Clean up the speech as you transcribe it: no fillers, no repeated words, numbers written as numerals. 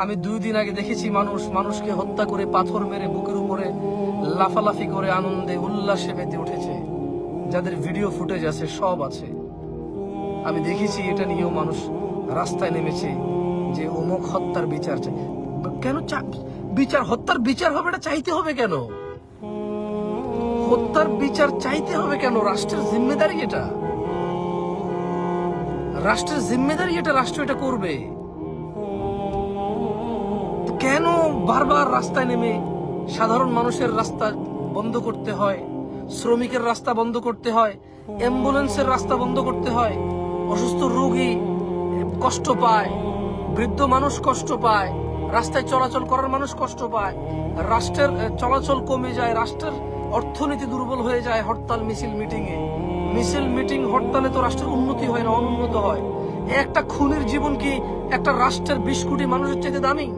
আমি 2 দিন আগে দেখেছি মানুষকে হত্যা করে পাথর মেরে বুকের উপরে লাফালাফি করে আনন্দে উল্লাসে মেতে উঠেছে, যাদের ভিডিও ফুটেজ আছে, সব আছে। আমি দেখেছি এটা নিয়েও মানুষ রাস্তায় নেমেছে যে অমুক হত্যার বিচার চাই। কেন হত্যার বিচার হবে? এটা চাইতে হবে কেন? হত্যার বিচার চাইতে হবে কেন? রাষ্ট্রের জিম্মেদারি এটা, রাষ্ট্রের জিম্মেদারি এটা, রাষ্ট্র এটা করবে। কেন বারবার রাস্তায় নেমে সাধারণ মানুষের রাস্তা বন্ধ করতে হয়, শ্রমিকের রাস্তা বন্ধ করতে হয়, অ্যাম্বুলেন্সের রাস্তা বন্ধ করতে হয়? অসুস্থ রোগী কষ্ট পায়, বৃদ্ধ মানুষ কষ্ট পায়, রাস্তায় চলাচল করার মানুষ কষ্ট পায়, রাষ্ট্রের চলাচল কমে যায়, রাষ্ট্রের অর্থনীতি দুর্বল হয়ে যায় হরতাল মিছিল মিটিং হরতালে তো রাষ্ট্রের উন্নতি হয় না, অনুন্নত হয়। একটা খুনির জীবন কি একটা রাষ্ট্রের 20 কোটি মানুষের চেয়ে দামি?